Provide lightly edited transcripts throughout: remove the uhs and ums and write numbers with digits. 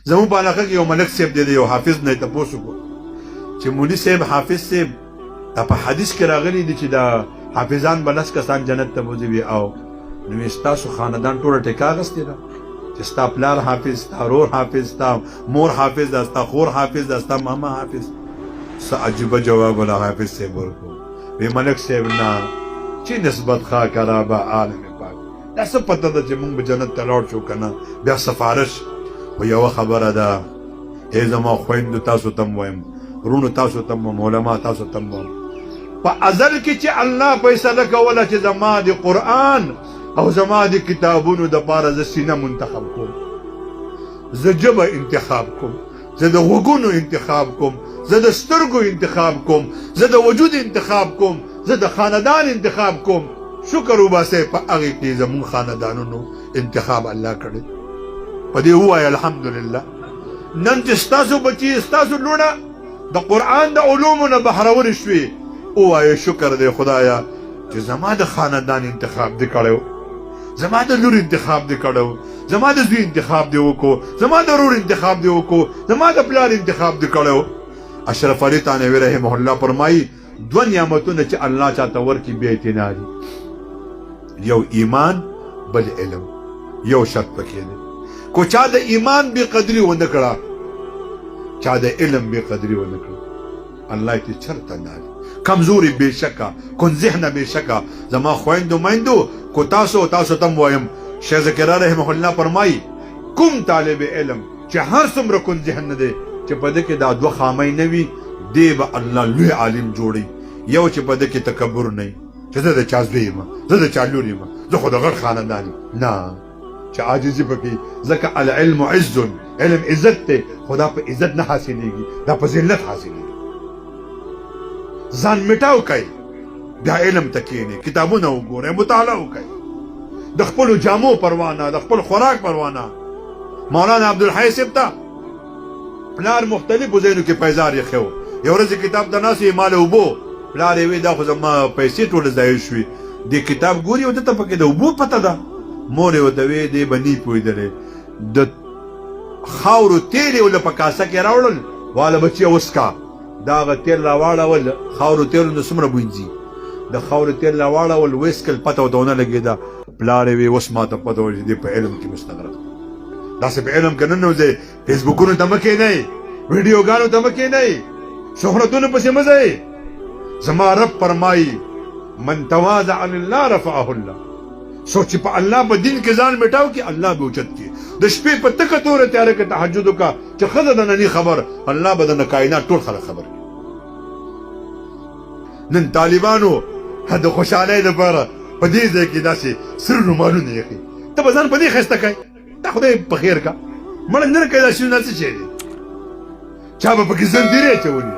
زموږ په علاقه کې یو ملک صاحب دی یو حافظ نه تپوس وکړو چې مولوي صاحب حافظ صاحب دا په حدیث کې راغلی دي چې دا حافظان به 10 کسان جنت ته بوځي او نو ستاسو خاندان ټوله ټیکا اخیستې ده چې ستا پلار حافظ ستا ورور حافظ ستا مور حافظ ده ستا خور حافظ ده ستا ماما حافظ څه عجیبه جواب ولا حافظ صاحب ورکړو وی ملک صاحب نه چې نسبت خا کرا به عالم پاک دا څه پته ده چې موږ به جنت ته لاړ شو که نه بیا سفارش خو یوه خبره ده ای زما خویندو تاسو ته م وایم رونو تاسو ته م علما تاسو ته م وایم په ازل کې چې الله فیصله کوله چې زما د قرآن او زما د کتابونو دپاره زه سینه منتخب کوم زه ژبه انتخاب کوم زه د غوږونو انتخاب کوم زه د سترګو انتخاب کوم زه د وجود انتخاب کوم زه د خاندان انتخاب کوم شکر وباسئ په هغې کې زموږ خاندانونو انتخاب الله کړی په دې ووایه الحمدلله نن چې ستاسو بچي ستاسو لوڼه د قرآن د علومو نه بهرورې شوې ووایه شکر دی خدایه چې زما د خاندان انتخاب دې کړی زما د لور انتخاب دې کړی زما د زوی انتخاب دې وکړو زما د ورور انتخاب دې وکړو زما د پلار انتخاب دې کړی اشرف علي تانوي رحمه الله فرمایي 2 نعمتونه چې الله چاته ورکړي بې اعتنا دي یو ایمان بل علم یو شرط پکې دی کو چا د ایمان بې قدري ونه کړه چا د علم بې قدري ونه کړه الله یې چرته نه کمزوري بې شکه کن ذهنه بې شکه زما خویندو میندو کو تاسو ته م وایم شیخ ذکریا رحمه الله فرمایي کوم طالب علم چې هر څومره کن ذهن نه دی چې په دې کې دا 2 خامۍ نه وي دی به الله لوی عالم جوړي یو چې په دې کې تکبر نه وي چې زه د چا زوی یم زه د چا لور یم زه خو د غټ خاندان یم نه چې عاجزي پکې ځکه العلم عز علم عزت دی خو دا په عزت نه حاصلېږي دا په ذلت حاصلېږي ځان مټاو کوي بیا علم ته کښېنئ کتابونه وګورئ مطالعه وکړئ د خپلو جامو پروا نه د خپل خوراک پروا نه مولانا عبدالحی صاحب ته پلار مختلفو ځایونو کې پیزار یې ښه و یو ورځ کتاب ته ناست یې مال اوبو پلار یې وی دا خو زما پیسې ټولې ضایع شوې دې کتاب ګوري او ده ته پکې د اوبو پته ده مور یې ورته وی دی به نه پوهېدلی د خاورو تیل یې ورله په کاسه کې راوړل واله بچیه وسکه دا هغه تیل راواړول خاورو تیلو نه څومره بوی ځي د خاورو تیل راواړول ویسکل پته ورته ونه لګېده پلار یې وی اوس ما ته پته وه چې دی په علم کې مستغرق داسې په علم کې نه نوځئ فیسبوکونو ته مه کښېنئ ویډیوګانو ته مه کښېنئ شهرتونو پسې مه ځئ زما رب فرمایي من تواضع لله رفعه الله څوک چې په الله په دین کې ځان مټاو کړي الله به اوچت کړي د شپې په تکه توره تیاره کې تهجد وکړه چې ښځه د نني خبر الله به د کائنات ټول خلک خبر کړي نن طالبانو د خوشحالۍ لپاره په دې ځای کې داسې سر رومالونه ایښي ته به ځان په دې ښایسته کوې دا خدای په خیر کا مړه نه کوي دا شیونه څه شی دی چا به پکې زنځیرې اچولي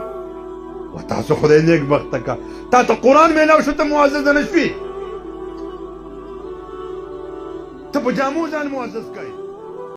و تاسو خدای نیک بخته کا تا ته قرآن میلاو شو ته معزز نه شوې ته په جامو ځان معزز کوې